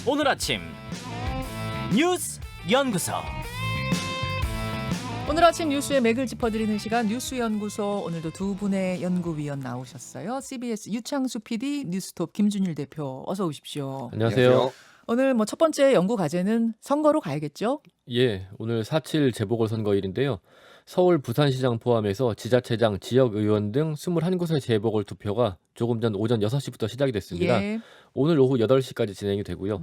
오늘 아침 뉴스 연구소. 오늘 아침 뉴스의 맥을 짚어드리는 시간 뉴스연구소. 오늘도 두 분의 연구위원 나오셨어요. CBS 유창수 PD, 뉴스톱 김준일 대표, 어서 오십시오. 안녕하세요. 오늘 첫 번째 연구 과제는 선거로 가야겠죠? 예, 오늘 4.7 재보궐선거일인데요. 서울, 부산시장 포함해서 지자체장, 지역의원 등 21곳의 재보궐 투표가 조금 전 오전 6시부터 시작이 됐습니다. 예. 오늘 오후 8시까지 진행이 되고요.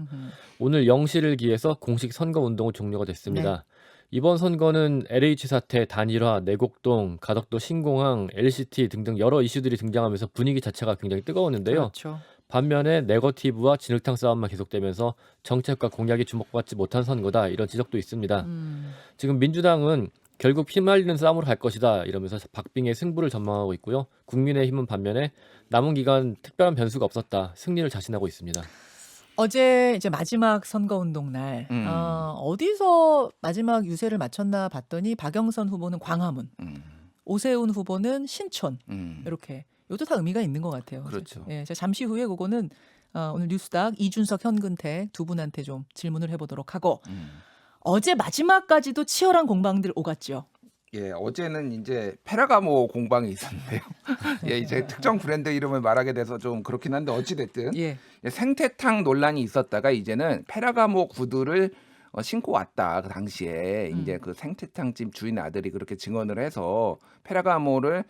오늘 0시를 기해서 공식 선거운동은 종료가 됐습니다. 이번 선거는 LH 사태, 단일화, 내곡동, 가덕도 신공항, LCT 등등 여러 이슈들이 등장하면서 분위기 자체가 굉장히 뜨거웠는데요. 그렇죠. 반면에 네거티브와 진흙탕 싸움만 계속되면서 정책과 공약이 주목받지 못한 선거다, 이런 지적도 있습니다. 지금 민주당은 결국 피말리는 싸움으로 갈 것이다 이러면서 박빙의 승부를 전망하고 있고요. 국민의힘은 반면에 남은 기간 특별한 변수가 없었다, 승리를 자신하고 있습니다. 어제 이제 마지막 선거운동 날 어디서 마지막 유세를 마쳤나 봤더니 박영선 후보는 광화문, 오세훈 후보는 신촌, 이렇게 이것도 다 의미가 있는 것 같아요. 그렇죠. 예, 제가 잠시 후에 그거는 오늘 뉴스닥 이준석, 현근택 두 분한테 좀 질문을 해보도록 하고 어제 마지막까지도 치열한 공방들 오갔죠. 예, 어제는 이제 페라가모 공방이 있었는데요. 예, 이제 특정 브랜드 이름을 말하게 돼서 좀 그렇긴 한데 어찌 됐든 예. 생태탕 논란이 있었다가 이제는 페라가모 구두를 신고 왔다. 그 당시에 이제 그 생태탕집 주인 아들이 그렇게 증언을 해서 페라가모를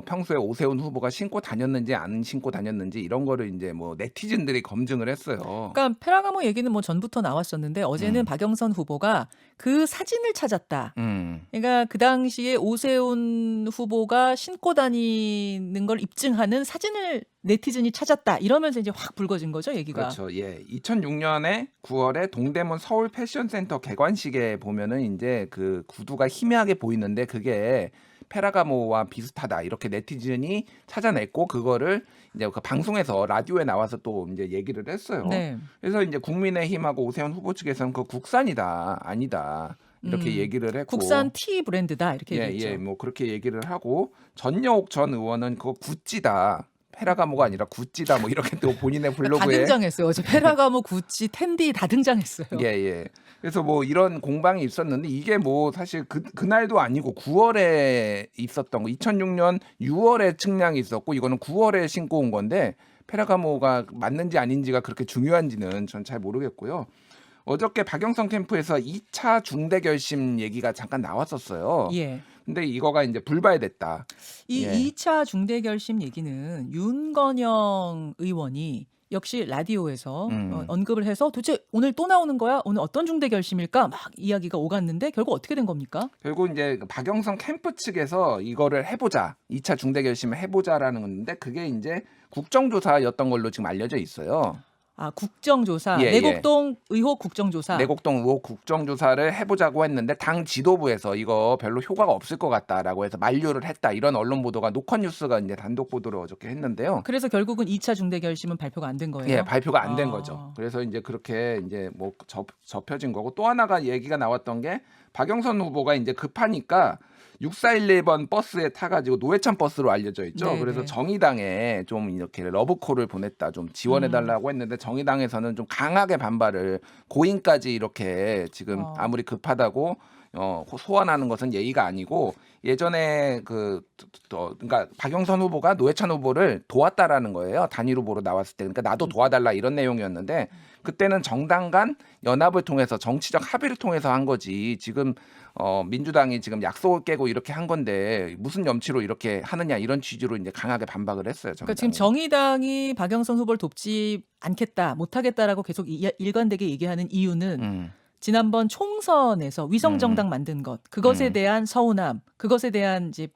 평소에 오세훈 후보가 신고 다녔는지 안 신고 다녔는지 이런 거를 이제 뭐 네티즌들이 검증을 했어요. 그러니까 페라가모 얘기는 전부터 나왔었는데 어제는 박영선 후보가 그 사진을 찾았다. 그러니까 그 당시에 오세훈 후보가 신고 다니는 걸 입증하는 사진을 네티즌이 찾았다. 이러면서 이제 확 불거진 거죠, 얘기가. 그렇죠. 예. 2006년에 9월에 동대문 서울 패션센터 개관식에 보면은 이제 그 구두가 희미하게 보이는데 그게 페라가모와 비슷하다, 이렇게 네티즌이 찾아냈고 그거를 이제 그 방송에서 라디오에 나와서 또 이제 얘기를 했어요. 네. 그래서 이제 국민의힘하고 오세훈 후보 측에서는 그 국산이다, 아니다, 이렇게 얘기를 했고, 국산 티 브랜드다 이렇게 얘기했죠. 예, 뭐 그렇게 얘기를 하고, 전여옥 전 의원은 그거 구찌다, 페라가모가 아니라 구찌다, 뭐 이렇게 또 본인의 다 블로그에 등장했어요. 어제 페라가모, 구찌, 텐디 다 등장했어요. 예. 그래서 뭐 이런 공방이 있었는데 이게 뭐 사실 그날도 아니고 9월에 있었던 거, 2006년 6월에 측량이 있었고 이거는 9월에 신고 온 건데 페라가모가 맞는지 아닌지가 그렇게 중요한지는 전 잘 모르겠고요. 어저께 박영선 캠프에서 2차 중대 결심 얘기가 잠깐 나왔었어요. 예. 근데 이거가 이제 불발됐다. 이 예. 2차 중대 결심 얘기는 윤건영 의원이 역시 라디오에서 언급을 해서 도대체 오늘 또 나오는 거야? 오늘 어떤 중대 결심일까? 막 이야기가 오갔는데 결국 어떻게 된 겁니까? 결국 이제 박영선 캠프 측에서 이거를 해보자, 2차 중대 결심을 해보자라는 건데 그게 이제 국정조사였던 걸로 지금 알려져 있어요. 아, 국정조사. 예, 내곡동 의혹 국정조사. 내곡동 의혹 국정조사를 해보자고 했는데 당 지도부에서 이거 별로 효과가 없을 것 같다라고 해서 만류를 했다, 이런 언론 보도가, 노컷뉴스가 이제 단독 보도를 어저께 했는데요. 그래서 결국은 2차 중대 결심은 발표가 안 된 거예요. 예, 발표가 안 된 아. 거죠. 그래서 이제 그렇게 이제 뭐 접혀진 거고, 또 하나가 얘기가 나왔던 게 박영선 후보가 이제 급하니까 6411번 버스에 타가지고 노회찬 버스로 알려져 있죠. 네네. 그래서 정의당에 좀 이렇게 러브콜을 보냈다, 좀 지원해달라고 했는데 정의당에서는 좀 강하게 반발을, 고인까지 이렇게 지금 아무리 급하다고 소환하는 것은 예의가 아니고, 예전에 그러니까 박영선 후보가 노회찬 후보를 도왔다라는 거예요. 단일 후보로 나왔을 때. 그러니까 나도 도와달라, 이런 내용이었는데 그때는 정당 간 연합을 통해서 정치적 합의를 통해서 한 거지. 지금 민주당이 지금 약속을 깨고 이렇게 한 건데 무슨 염치로 이렇게 하느냐, 이런 취지로 이제 강하게 반박을 했어요. 그러니까 지금 정의당이 박영선 후보를 돕지 않겠다, 못하겠다라고 계속 일관되게 얘기하는 이유는 지난번 총선에서 위성정당 만든 것, 그것에 대한 서운함, 그것에 대한 이제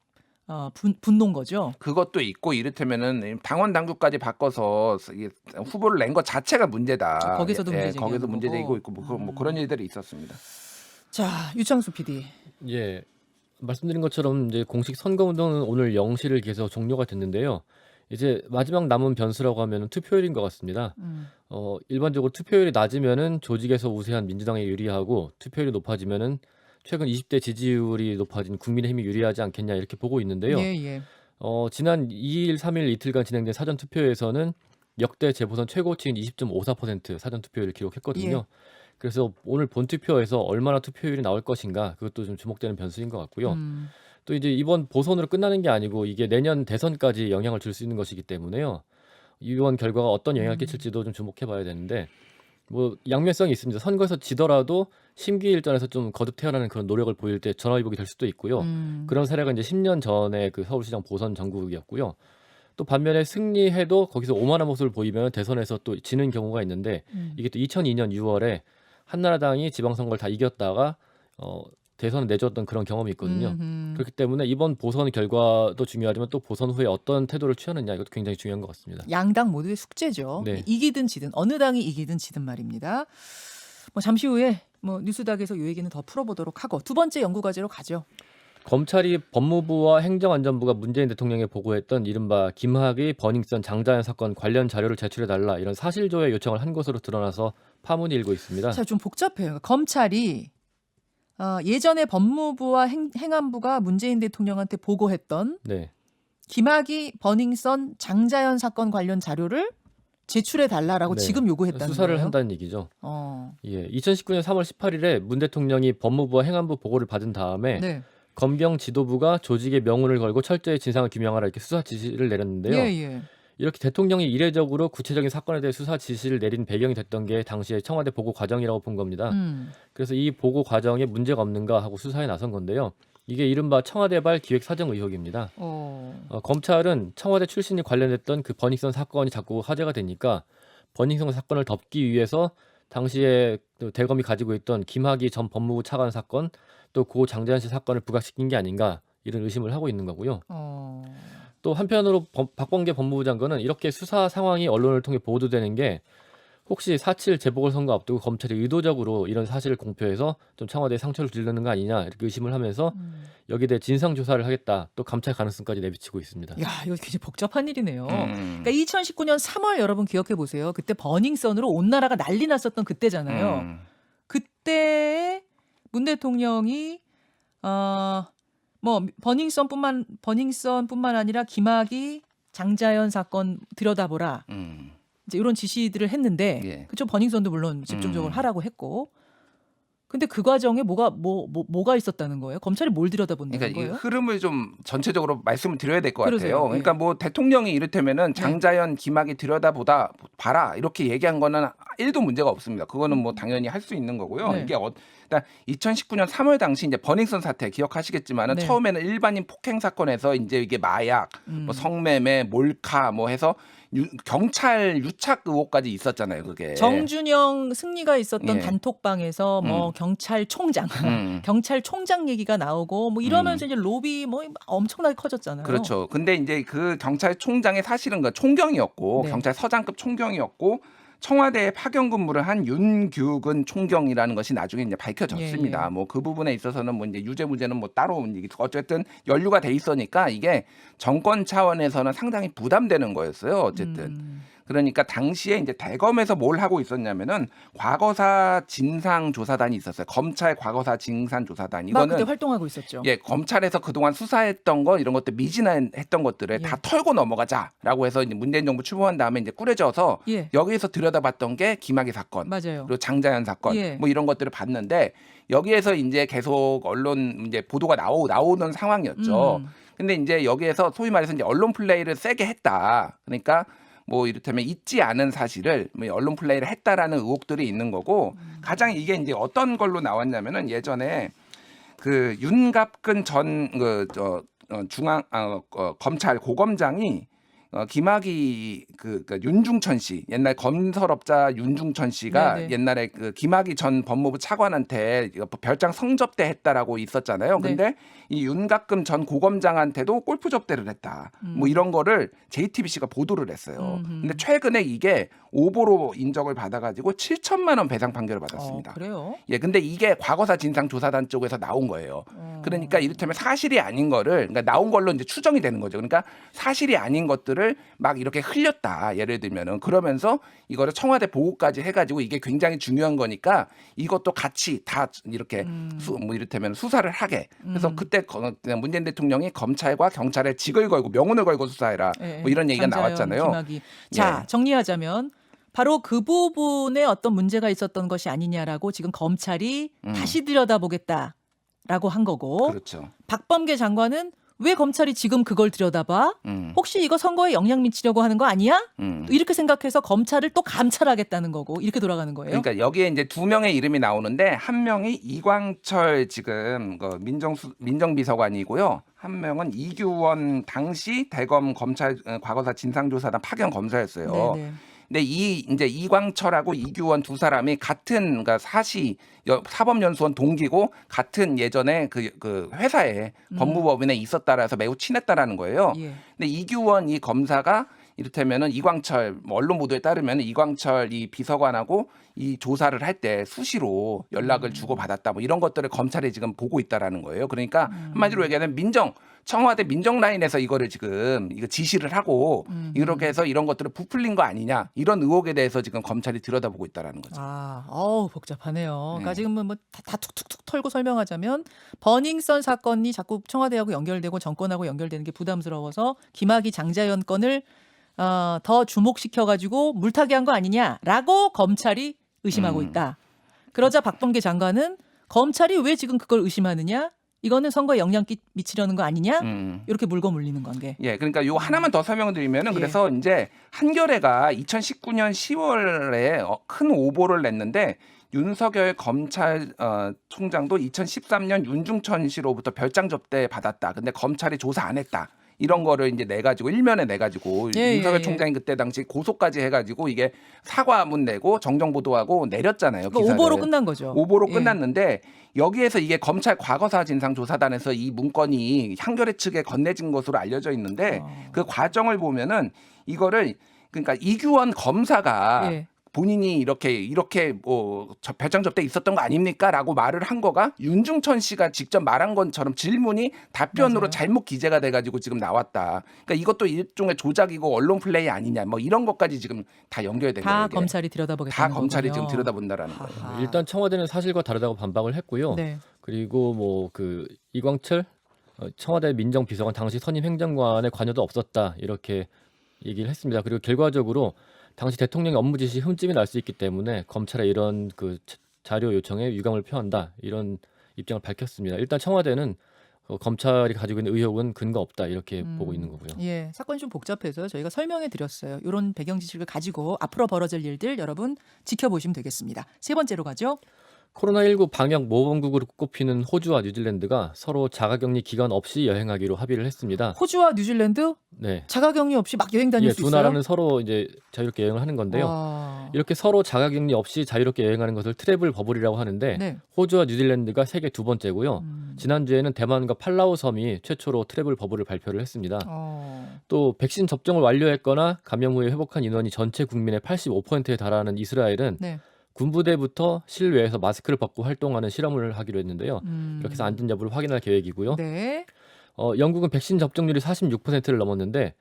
분노인 거죠. 그것도 있고, 이를테면은 당원 당규까지 바꿔서 후보를 낸 것 자체가 문제다. 거기서도 문제 제기하는 거기서 문제 거고. 제기고 있고 뭐 그런 일들이 있었습니다. 자, 유창수 PD. 예, 말씀드린 것처럼 이제 공식 선거운동은 오늘 0시를 기해서 종료가 됐는데요. 이제 마지막 남은 변수라고 하면 투표율인 것 같습니다. 일반적으로 투표율이 낮으면은 조직에서 우세한 민주당이 유리하고, 투표율이 높아지면은 최근 20대 지지율이 높아진 국민의힘이 유리하지 않겠냐, 이렇게 보고 있는데요. 예. 지난 2일, 3일 이틀간 진행된 사전 투표에서는 역대 재보선 최고치인 20.54% 사전 투표율을 기록했거든요. 예. 그래서 오늘 본투표에서 얼마나 투표율이 나올 것인가 그것도 좀 주목되는 변수인 것 같고요. 또 이제 이번 보선으로 끝나는 게 아니고 이게 내년 대선까지 영향을 줄 수 있는 것이기 때문에요. 이번 결과가 어떤 영향을 끼칠지도 좀 주목해 봐야 되는데 뭐 양면성이 있습니다. 선거에서 지더라도 심기일전에서 좀 거듭 태어나는 그런 노력을 보일 때 전화위복이 될 수도 있고요. 그런 사례가 이제 10년 전에 그 서울시장 보선 전국이었고요. 또 반면에 승리해도 거기서 오만한 모습을 보이면 대선에서 또 지는 경우가 있는데 이게 또 2002년 6월에 한나라당이 지방선거를 다 이겼다가 대선을 내줬던 그런 경험이 있거든요. 그렇기 때문에 이번 보선 결과도 중요하지만 또 보선 후에 어떤 태도를 취하느냐 이것도 굉장히 중요한 것 같습니다. 양당 모두의 숙제죠. 네. 이기든 지든 어느 당이 이기든 지든 말입니다. 뭐 잠시 후에 뭐 뉴스닥에서 이 얘기는 더 풀어보도록 하고 두 번째 연구 과제로 가죠. 검찰이 법무부와 행정안전부가 문재인 대통령에 보고했던 이른바 김학의 버닝썬 장자연 사건 관련 자료를 제출해달라 이런 사실조회 요청을 한 것으로 드러나서 파문이 일고 있습니다. 자, 좀 복잡해요. 검찰이 예전에 법무부와 행안부가 문재인 대통령한테 보고했던 네. 김학의 버닝썬 장자연 사건 관련 자료를 제출해달라라고 네. 지금 요구했다는 수사를 거예요. 한다는 얘기죠. 어. 예, 2019년 3월 18일에 문 대통령이 법무부와 행안부 보고를 받은 다음에 네. 검경 지도부가 조직의 명운을 걸고 철저히 진상을 규명하라 이렇게 수사 지시를 내렸는데요. 예. 이렇게 대통령이 이례적으로 구체적인 사건에 대해 수사 지시를 내린 배경이 됐던 게 당시에 청와대 보고 과정이라고 본 겁니다. 그래서 이 보고 과정에 문제가 없는가 하고 수사에 나선 건데요. 이게 이른바 청와대발 기획사정 의혹입니다. 검찰은 청와대 출신이 관련됐던 그 버닝썬 사건이 자꾸 화제가 되니까 버닝썬 사건을 덮기 위해서 당시에 대검이 가지고 있던 김학의 전 법무부 차관 사건 또 고 장자연 씨 사건을 부각시킨 게 아닌가 이런 의심을 하고 있는 거고요. 또 한편으로 박범계 법무부 장관은 이렇게 수사 상황이 언론을 통해 보도되는 게 혹시 4.7 재보궐선거 앞두고 검찰이 의도적으로 이런 사실을 공표해서 좀 청와대에 상처를 주려는 거 아니냐 이렇게 의심을 하면서 여기에 대해 진상조사를 하겠다 또 감찰 가능성까지 내비치고 있습니다. 야, 이거 굉장히 복잡한 일이네요. 그러니까 2019년 3월 여러분 기억해 보세요. 그때 버닝썬으로 온 나라가 난리 났었던 그때잖아요. 그때 문 대통령이 뭐 버닝썬뿐만 아니라 김학의 장자연 사건 들여다보라. 이제 이런 지시들을 했는데 예. 그쵸 버닝썬도 물론 집중적으로 하라고 했고. 근데 그 과정에 뭐가 있었다는 거예요? 검찰이 뭘 들여다본다는 그러니까 이 거예요? 흐름을 좀 전체적으로 말씀을 드려야 될 것 그러세요. 같아요. 예. 그러니까 뭐 대통령이 이를테면은 장자연, 김학의 들여다보다 봐라 이렇게 얘기한 거는 1도 문제가 없습니다. 그거는 뭐 당연히 할 수 있는 거고요. 네. 이게 일단 2019년 3월 당시 이제 버닝썬 사태 기억하시겠지만은 네. 처음에는 일반인 폭행 사건에서 이제 이게 마약, 뭐 성매매, 몰카 뭐 해서 경찰 유착 의혹까지 있었잖아요. 그게 정준영 승리가 있었던 예. 단톡방에서 뭐 경찰총장, 경찰총장 얘기가 나오고 뭐 이러면서 이제 로비 뭐 엄청나게 커졌잖아요. 그렇죠. 근데 이제 그 경찰총장이 사실은 그 총경이었고 네. 경찰서장급 총경이었고 청와대에 파견 근무를 한 윤규근 총경이라는 것이 나중에 이제 밝혀졌습니다. 예. 뭐 그 부분에 있어서는 뭐 이제 유죄 무죄는 뭐 따로 어쨌든 연루가 돼 있으니까 이게 정권 차원에서는 상당히 부담되는 거였어요. 어쨌든. 그러니까 당시에 이제 대검에서 뭘 하고 있었냐면은 과거사 진상조사단이 있었어요. 검찰 과거사 진상조사단. 막 이거는 그때 활동하고 있었죠. 예, 검찰에서 그동안 수사했던 거 이런 것들 미진했던 것들을 예. 다 털고 넘어가자라고 해서 이제 문재인 정부 출범한 다음에 이제 꾸려져서 예. 여기에서 들여다봤던 게 김학의 사건, 맞아요. 그리고 장자연 사건, 예. 뭐 이런 것들을 봤는데 여기에서 이제 계속 언론 이제 보도가 나오는 상황이었죠. 근데 이제 여기에서 소위 말해서 이제 언론 플레이를 세게 했다. 그러니까 뭐 이를테면 있지 않은 사실을 뭐 언론 플레이를 했다라는 의혹들이 있는 거고 가장 이게 이제 어떤 걸로 나왔냐면은 예전에 그 윤갑근 전 검찰 고검장이 김학의 그러니까 윤중천 씨 옛날 건설업자 윤중천 씨가 네네. 옛날에 그 김학의 전 법무부 차관한테 별장 성접대 했다라고 있었잖아요. 네. 근데 이 윤갑금 전 고검장한테도 골프 접대를 했다. 뭐 이런 거를 JTBC가 보도를 했어요. 근데 최근에 이게 오보로 인정을 받아가지고 7천만 원 배상 판결을 받았습니다. 그래요? 예, 근데 이게 과거사 진상조사단 쪽에서 나온 거예요. 그러니까 이를테면 사실이 아닌 거를, 그러니까 나온 걸로 이제 추정이 되는 거죠. 그러니까 사실이 아닌 것들을 거를 막 이렇게 흘렸다. 예를 들면은 그러면서 이거를 청와대 보고까지 해가지고 이게 굉장히 중요한 거니까 이것도 같이 다 이렇게 뭐 이를테면 수사를 하게. 그래서 그때 문재인 대통령이 검찰과 경찰에 직을 걸고 명운을 걸고 수사해라. 뭐 이런 얘기가 나왔잖아요. 김학의. 자, 정리하자면 바로 그 부분에 어떤 문제가 있었던 것이 아니냐라고 지금 검찰이 다시 들여다보겠다라고 한 거고. 그렇죠. 박범계 장관은 왜 검찰이 지금 그걸 들여다봐? 혹시 이거 선거에 영향 미치려고 하는 거 아니야? 이렇게 생각해서 검찰을 또 감찰하겠다는 거고 이렇게 돌아가는 거예요. 그러니까 여기에 이제 두 명의 이름이 나오는데 한 명이 이광철 지금 민정비서관이고요. 한 명은 이규원 당시 대검 검찰 과거사 진상조사단 파견 검사였어요. 네네. 근데 이제 이광철하고 이규원 두 사람이 같은 그러니까 사법연수원 동기고 같은 예전에 그 회사에 법무법인에 있었다라서 매우 친했다라는 거예요. 예. 근데 이규원 이 검사가 이를테면은 이광철 언론 보도에 따르면 이광철 이 비서관하고 이 조사를 할 때 수시로 연락을 주고 받았다 뭐 이런 것들을 검찰이 지금 보고 있다라는 거예요. 그러니까 한마디로 얘기하면 청와대 민정 라인에서 이거를 지금 이거 지시를 하고 이렇게 해서 이런 것들을 부풀린 거 아니냐 이런 의혹에 대해서 지금 검찰이 들여다보고 있다라는 거죠. 복잡하네요. 그러니까 지금 뭐 다 툭툭툭 털고 설명하자면 버닝썬 사건이 자꾸 청와대하고 연결되고 정권하고 연결되는 게 부담스러워서 김학의 장자연 건을 더 주목시켜가지고 물타기 한 거 아니냐라고 검찰이 의심하고 있다. 그러자 박범계 장관은 검찰이 왜 지금 그걸 의심하느냐? 이거는 선거에 영향 미치려는 거 아니냐? 이렇게 물고 물리는 관계. 예, 그러니까 요 하나만 더 설명을 드리면은 그래서 이제 한겨레가 2019년 10월에 큰 오보를 냈는데 윤석열 검찰총장도 2013년 윤중천 씨로부터 별장 접대 받았다. 근데 검찰이 조사 안 했다. 이런 거를 이제 내가지고 일면에 내가지고 윤석열 총장이 그때 당시 고소까지 해가지고 이게 사과문 내고 정정 보도하고 내렸잖아요. 그러니까 기사를. 오보로 끝난 거죠. 오보로 끝났는데 여기에서 이게 검찰 과거사 진상조사단에서 이 문건이 한겨레 측에 건네진 것으로 알려져 있는데 그 과정을 보면은 이거를 그러니까 이규원 검사가 본인이 이렇게 뭐 별장 접대 있었던 거 아닙니까?라고 말을 한 거가 윤중천 씨가 직접 말한 것처럼 질문이 답변으로 맞아요. 잘못 기재가 돼가지고 지금 나왔다. 그러니까 이것도 일종의 조작이고 언론 플레이 아니냐, 뭐 이런 것까지 지금 다 연결된 거예요. 다 이게. 검찰이 들여다보겠다는 다 검찰이 거군요. 지금 들여다본다라는 거예요. 아하. 일단 청와대는 사실과 다르다고 반박을 했고요. 네. 그리고 뭐 그 이광철 청와대 민정비서관 당시 선임 행정관의 관여도 없었다 이렇게 얘기를 했습니다. 그리고 결과적으로 당시 대통령의 업무 지시 흠집이 날 수 있기 때문에 검찰의 이런 그 자료 요청에 유감을 표한다 이런 입장을 밝혔습니다. 일단 청와대는 검찰이 가지고 있는 의혹은 근거 없다 이렇게 보고 있는 거고요. 예, 사건이 좀 복잡해서 저희가 설명해 드렸어요. 이런 배경 지식을 가지고 앞으로 벌어질 일들 여러분 지켜보시면 되겠습니다. 세 번째로 가죠. 코로나19 방역 모범국으로 꼽히는 호주와 뉴질랜드가 서로 자가격리 기간 없이 여행하기로 합의를 했습니다. 호주와 뉴질랜드 네. 자가격리 없이 막 여행 다닐 수 두 있어요? 나라는 서로 이제 자유롭게 여행을 하는 건데요. 와. 이렇게 서로 자가격리 없이 자유롭게 여행하는 것을 트래블 버블이라고 하는데 네. 호주와 뉴질랜드가 세계 두 번째고요. 지난주에는 대만과 팔라우 섬이 최초로 트래블 버블을 발표를 했습니다. 또 백신 접종을 완료했거나 감염 후에 회복한 인원이 전체 국민의 85%에 달하는 이스라엘은 네. 군부대부터 실외에서 마스크를 벗고 활동하는 실험을 하기로 했는데요. 이렇게 해서 안전 여부를 확인할 계획이고요. 네. 영국은 백신 접종률이 46%를 넘었는데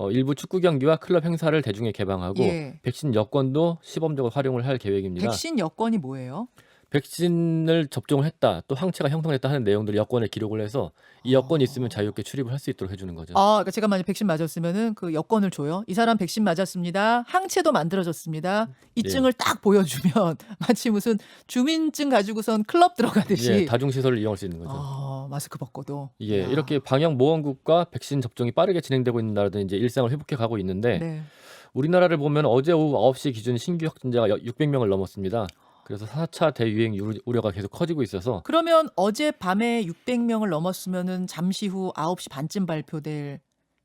일부 축구 경기와 클럽 행사를 대중에 개방하고 백신 여권도 시범적으로 활용을 할 계획입니다. 백신 여권이 뭐예요? 백신을 접종을 했다, 또 항체가 형성됐다 하는 내용들을 여권에 기록을 해서 이 여권이 있으면 자유롭게 출입을 할 수 있도록 해주는 거죠. 그러니까 제가 만약 백신 맞았으면은 그 여권을 줘요. 이 사람 백신 맞았습니다. 항체도 만들어졌습니다. 이 증을 딱 보여주면 마치 무슨 주민증 가지고선 클럽 들어가듯이. 예, 다중시설을 이용할 수 있는 거죠. 마스크 벗고도. 예, 이렇게 방역 모범국과 백신 접종이 빠르게 진행되고 있는 나라들은 이제 일상을 회복해 가고 있는데 네. 우리나라를 보면 어제 오후 9시 기준 신규 확진자가 600명을 넘었습니다. 그래서 4차 대유행 우려가 계속 커지고 있어서 그러면 어제 밤에 600명을 넘었으면은 잠시 후 9시 반쯤 발표될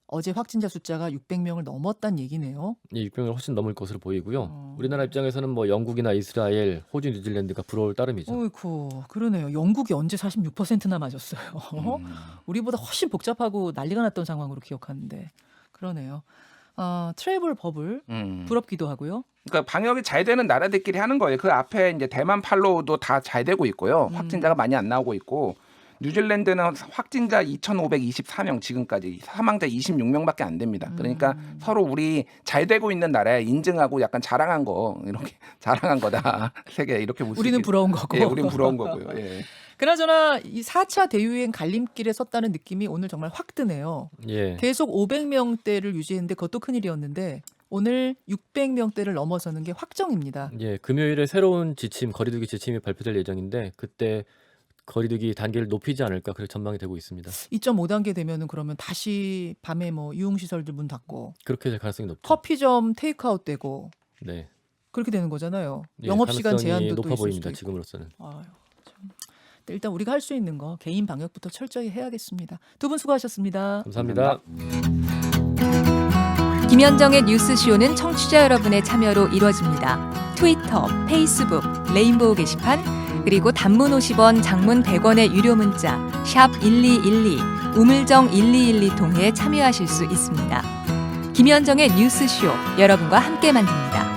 어제 확진자 숫자가 600명을 넘었다는 얘기네요. 예, 600명을 훨씬 넘을 것으로 보이고요. 우리나라 입장에서는 뭐 영국이나 이스라엘, 호주, 뉴질랜드가 부러울 따름이죠. 어이쿠, 그러네요. 영국이 언제 46%나 맞았어요. 우리보다 훨씬 복잡하고 난리가 났던 상황으로 기억하는데 그러네요. 트래블 버블 부럽기도 하고요. 그러니까 방역이 잘 되는 나라들끼리 하는 거예요. 그 앞에 이제 대만 팔로우도 다 잘 되고 있고요. 확진자가 많이 안 나오고 있고 뉴질랜드는 확진자 2,524명 지금까지 사망자 26명밖에 안 됩니다. 그러니까 서로 우리 잘 되고 있는 나라에 인증하고 약간 자랑한 거 이렇게 자랑한 거다. 세계 이렇게 볼 수 우리는 부러운 거고. 예, 우리는 부러운 거고요. 예. 그나저나 이 4차 대유행 갈림길에 섰다는 느낌이 오늘 정말 확 드네요. 예. 계속 500명대를 유지했는데 그것도 큰일이었는데 오늘 600명대를 넘어서는 게 확정입니다. 예, 금요일에 새로운 지침, 거리두기 지침이 발표될 예정인데 그때 거리두기 단계를 높이지 않을까 그렇게 전망이 되고 있습니다. 2.5단계 되면은 그러면 다시 밤에 뭐 유흥시설들 문 닫고 그렇게 될 가능성이 높죠. 커피점 테이크아웃 되고 네. 그렇게 되는 거잖아요. 예, 영업시간 가능성이 제한도 또 높아 있을 보입니다. 수도 있고. 지금으로서는. 아유, 참. 일단 우리가 할 수 있는 거 개인 방역부터 철저히 해야겠습니다. 두 분 수고하셨습니다. 감사합니다. 김현정의 뉴스쇼는 청취자 여러분의 참여로 이루어집니다. 트위터, 페이스북, 레인보우 게시판, 그리고 단문 50원, 장문 100원의 유료 문자 샵 1212, 우물정 1212 통해 참여하실 수 있습니다. 김현정의 뉴스쇼, 여러분과 함께 만듭니다.